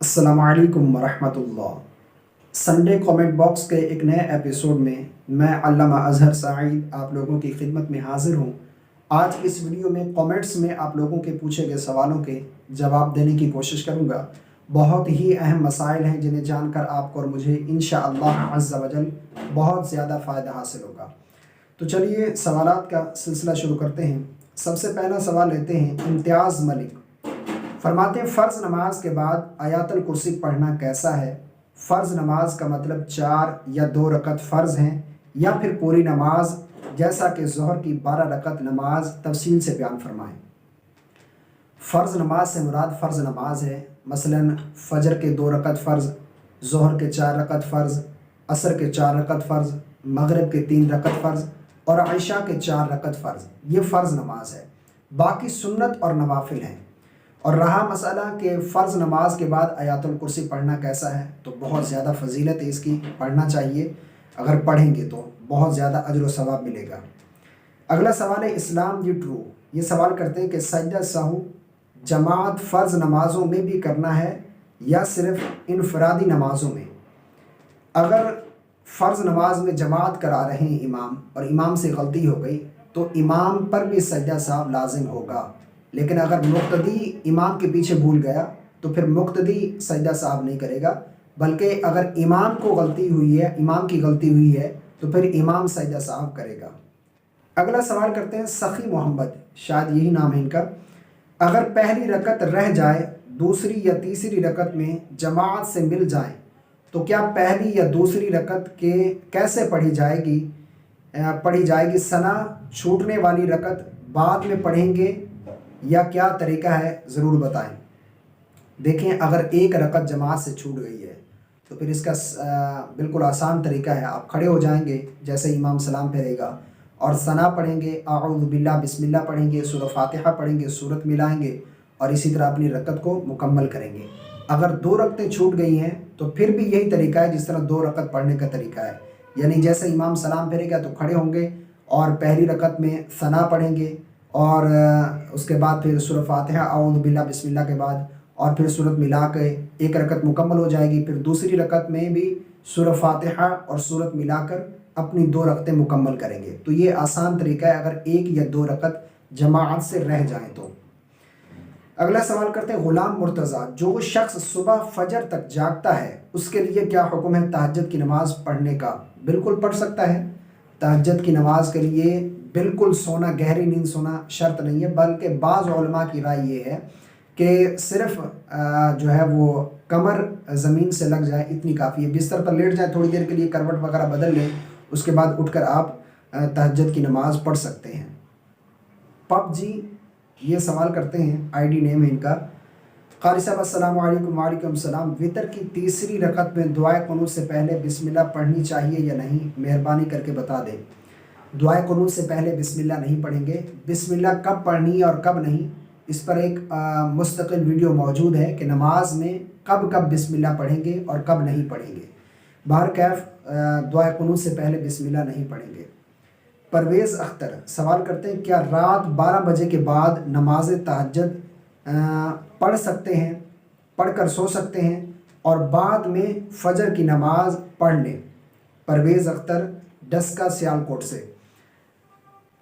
अस्सलामु अलैकुम वरहमतुल्लाह। Sunday comment box के एक नए एपिसोड में मैं अल्लामा अज़हर सईद आप लोगों की खिदमत में हाज़िर हूँ। आज इस वीडियो में कमेंट्स में आप लोगों के पूछे गए सवालों के जवाब देने की कोशिश करूँगा। बहुत ही अहम मसाइल हैं जिन्हें जानकर आपको और मुझे इंशाअल्लाह अज़्ज़ा वजल बहुत ज़्यादा फ़ायदा हासिल होगा। तो चलिए सवालात का सिलसिला शुरू करते हैं। सबसे पहला सवाल लेते हैं इम्तियाज़ मलिक। फरमाते हैं फ़र्ज़ नमाज के बाद आयातुल कुर्सी पढ़ना कैसा है? फ़र्ज़ नमाज का मतलब 4 या 2 रकत फ़र्ज़ हैं या फिर पूरी नमाज, जैसा कि ज़ोहर की 12 रकत नमाज? तफसील से बयान फरमाएँ। फ़र्ज़ नमाज से मुराद फ़र्ज़ नमाज है, मसलन फ़जर के 2 रकत फ़र्ज़, ज़ोहर के 4 रकत फ़र्ज़, असर के 4 रकत फ़र्ज़, मगरिब के 3 रकत फ़र्ज़ और इशा के 4 रकत फ़र्ज़। ये फ़र्ज़ नमाज है। बाकी सुन्नत और नवाफिल हैं। और रहा मसला कि फ़र्ज़ नमाज के बाद आयातुल कुर्सी पढ़ना कैसा है, तो बहुत ज़्यादा फजीलत है इसकी, पढ़ना चाहिए। अगर पढ़ेंगे तो बहुत ज़्यादा अजर व सवाब मिलेगा। अगला सवाल है इस्लाम जी ट्रू। ये सवाल करते हैं कि सजदा सहू जमात फ़र्ज़ नमाज़ों में भी करना है या सिर्फ़ इनफरादी नमाज़ों में? अगर फ़र्ज़ नमाज में जमात करा रहे हैं इमाम और इमाम से गलती हो गई तो इमाम पर भी सजदा साहब लाजिम होगा। लेकिन अगर मुक्तदी इमाम के पीछे भूल गया तो फिर मुक्तदी सजदा साहब नहीं करेगा, बल्कि अगर इमाम को गलती हुई है, इमाम की गलती हुई है तो फिर इमाम सजदा साहब करेगा। अगला सवाल करते हैं सखी मोहम्मद, शायद यही नाम है इनका। अगर पहली रकत रह जाए, दूसरी या तीसरी रकत में जमात से मिल जाए तो क्या पहली या दूसरी रकत के कैसे पढ़ी जाएगी? सना छूटने वाली रकत बाद में पढ़ेंगे या क्या तरीका है, ज़रूर बताएं। देखें, अगर एक रकत जमात से छूट गई है तो फिर इसका बिल्कुल आसान तरीका है। आप खड़े हो जाएंगे जैसे इमाम सलाम फेरेगा और सना पढ़ेंगे, आऊज़ु बिल्लाह बिस्मिल्लाह पढ़ेंगे, सूरह फातिहा पढ़ेंगे, सूरत मिलाएंगे और इसी तरह अपनी रकत को मुकम्मल करेंगे। अगर 2 रकतें छूट गई हैं तो फिर भी यही तरीका है जिस तरह 2 रकत पढ़ने का तरीका है, यानी जैसे इमाम सलाम फेरेगा तो खड़े होंगे और पहली रकत में सना पढ़ेंगे और उसके बाद फिर सूरह फातिहा आऊज़ु बिल्लाह बिस्मिल्लाह के बाद और फिर सूरत मिला के एक रकत मुकम्मल हो जाएगी। फिर दूसरी रकत में भी सूरह फातिहा और सूरत मिलाकर अपनी 2 रकतें मुकम्मल करेंगे। तो ये आसान तरीका है अगर 1 या 2 रकत जमात से रह जाएं तो। अगला सवाल करते हैं गुलाम मुर्तज़ा। जो शख्स सुबह फजर तक जागता है उसके लिए क्या हुक्म है तहज्जुद की नमाज़ पढ़ने का? बिल्कुल पढ़ सकता है। तहज्जुद की नमाज़ के लिए बिल्कुल सोना, गहरी नींद सोना शर्त नहीं है, बल्कि बाज़ उलमा की राय ये है कि सिर्फ़ जो है वो कमर ज़मीन से लग जाए इतनी काफ़ी है। बिस्तर पर लेट जाए, थोड़ी देर के लिए करवट वगैरह बदल लें, उसके बाद उठकर आप तहज्जुद की नमाज़ पढ़ सकते हैं। पबजी ये सवाल करते हैं, आईडी नेम है इनका। क़ारी साहब अस्सलामु अलैकुम। वालेकुम सलाम। वितर की तीसरी रकत में दुआए कुनूत से पहले बिस्मिल्लाह पढ़नी चाहिए या नहीं? मेहरबानी करके बता दें। दुआए कुनूत से पहले बिस्मिल्लाह नहीं पढ़ेंगे। बिस्मिल्लाह कब पढ़नी है और कब नहीं, इस पर एक मुस्तकिल वीडियो मौजूद है कि नमाज में कब कब बिस्मिल्लाह पढ़ेंगे और कब नहीं पढ़ेंगे। बहरकैफ दुआए कुनूत से पहले बिस्मिल्लाह नहीं पढ़ेंगे। परवेज़ अख्तर सवाल करते हैं क्या रात 12 बजे के बाद नमाज तहज्जुद पढ़ सकते हैं, पढ़कर सो सकते हैं और बाद में फ़जर की नमाज पढ़ लें? परवेज़ अख्तर डस्का सियालकोट से।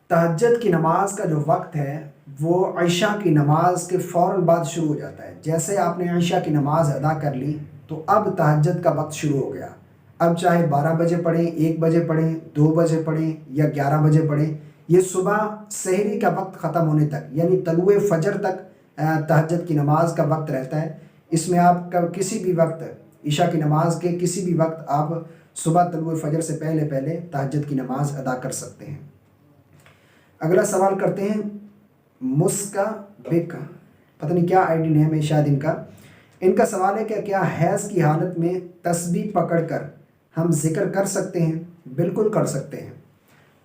तहज्जुद की नमाज का जो वक्त है वो इशा की नमाज के फ़ौरन बाद शुरू हो जाता है। जैसे आपने इशा की नमाज़ अदा कर ली तो अब तहज्जुद का वक्त शुरू हो गया। अब चाहे 12 बजे पढ़ें, 1 बजे पढ़ें, 2 बजे पढ़ें या 11 बजे पढ़ें, ये सुबह सहरी का वक्त ख़त्म होने तक यानी तलुए फ़जर तक तहज्जुद की नमाज का वक्त रहता है। इसमें आप किसी भी वक्त इशा की नमाज के किसी भी वक्त आप सुबह तलुए फ़जर से पहले पहले तहज्जुद की नमाज अदा कर सकते हैं। अगला सवाल करते हैं मुस्का बिक, पता नहीं क्या आईडी नेम है शायद इनका सवाल है कि क्या हैज़ की हालत में तस्बीह पकड़कर हम जिक्र कर सकते हैं? बिल्कुल कर सकते हैं।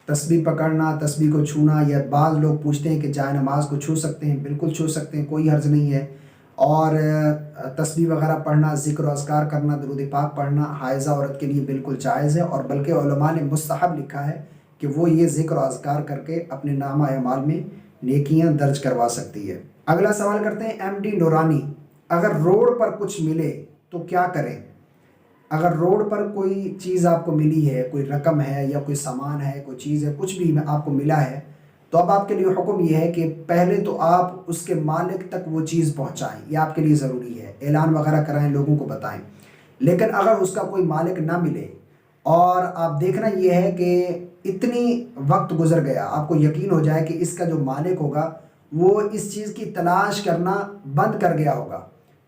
तस्बीह पकड़ना, तस्बीह को छूना, या बाज़ लोग पूछते हैं कि जाए नमाज को छू सकते हैं? बिल्कुल छू सकते हैं, कोई हर्ज नहीं है। और तस्बीह वगैरह पढ़ना, ज़िक्र व अज़कार करना, दुरूद पाक पढ़ना हाइज़ा औरत के लिए बिल्कुल जायज़ है और बल्कि उलमा ने मुस्तहब लिखा है कि वो ये ज़िक्र व अज़कार करके अपने नामा अमाल में नेकियां दर्ज करवा सकती है। अगला सवाल करते हैं एमडी नूरानी। اگر روڈ پر کچھ ملے تو کیا کریں؟ اگر روڈ پر کوئی چیز آپ کو ملی ہے، کوئی رقم ہے یا کوئی سامان ہے، کوئی چیز ہے، کچھ بھی آپ کو ملا ہے، تو اب آپ کے لیے حکم یہ ہے کہ پہلے تو آپ اس کے مالک تک وہ چیز پہنچائیں، یہ آپ کے لیے ضروری ہے، اعلان وغیرہ کرائیں، لوگوں کو بتائیں۔ لیکن اگر اس کا کوئی مالک نہ ملے اور آپ دیکھنا یہ ہے کہ اتنی وقت گزر گیا، آپ کو یقین ہو جائے کہ اس کا جو مالک ہوگا وہ اس چیز کی تلاش کرنا بند کر گیا ہوگا،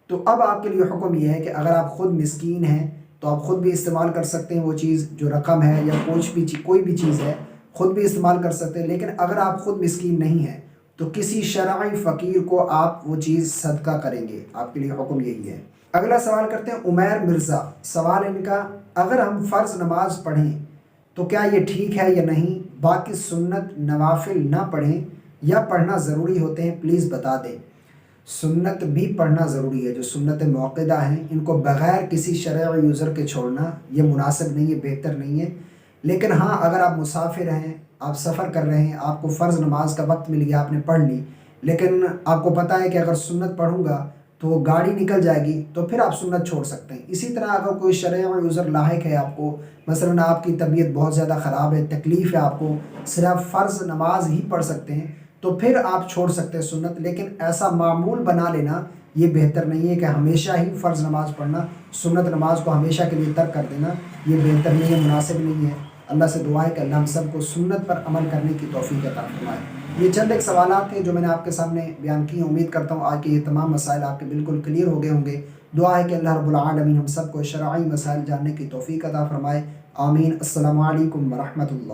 تو اب آپ کے لیے حکم یہ ہے کہ اگر آپ خود مسکین ہیں تو آپ خود بھی استعمال کر سکتے ہیں، وہ چیز جو رقم ہے یا کوئی بھی چیز ہے خود بھی استعمال کر سکتے ہیں۔ لیکن اگر آپ خود مسکین نہیں ہیں تو کسی شرعی فقیر کو آپ وہ چیز صدقہ کریں گے، آپ کے لیے حکم یہی ہے۔ اگلا سوال کرتے ہیں عمیر مرزا، سوال ان کا، اگر ہم فرض نماز پڑھیں تو کیا یہ ٹھیک ہے یا نہیں؟ باقی سنت نوافل نہ پڑھیں یا پڑھنا ضروری ہوتے ہیں؟ پلیز بتا دیں۔ سنت بھی پڑھنا ضروری ہے، جو سنت موقدہ ہیں ان کو بغیر کسی شرعی عذر کے چھوڑنا یہ مناسب نہیں ہے، بہتر نہیں ہے۔ لیکن ہاں، اگر آپ مسافر ہیں، آپ سفر کر رہے ہیں، آپ کو فرض نماز کا وقت مل گیا، آپ نے پڑھ لی، لیکن آپ کو پتہ ہے کہ اگر سنت پڑھوں گا تو گاڑی نکل جائے گی، تو پھر آپ سنت چھوڑ سکتے ہیں۔ اسی طرح اگر کوئی شرعی عذر لاحق ہے آپ کو، مثلاً آپ کی طبیعت بہت زیادہ خراب ہے، تکلیف ہے، آپ کو صرف فرض نماز ہی پڑھ سکتے ہیں، تو پھر آپ چھوڑ سکتے ہیں سنت۔ لیکن ایسا معمول بنا لینا یہ بہتر نہیں ہے کہ ہمیشہ ہی فرض نماز پڑھنا، سنت نماز کو ہمیشہ کے لیے ترک کر دینا یہ بہتر نہیں ہے، مناسب نہیں ہے۔ اللہ سے دعا ہے کہ اللہ ہم سب کو سنت پر عمل کرنے کی توفیق عطا فرمائے۔ یہ چند ایک سوالات ہیں جو میں نے آپ کے سامنے بیان کی ہیں۔ امید کرتا ہوں آج کے یہ تمام مسائل آپ کے بالکل کلیئر ہو گئے ہوں گے۔ دعا ہے کہ اللہ رب العالمین ہم سب کو شرعی مسائل جاننے کی توفیق عطا فرمائے۔ آمین۔ السلام علیکم ورحمۃ اللہ۔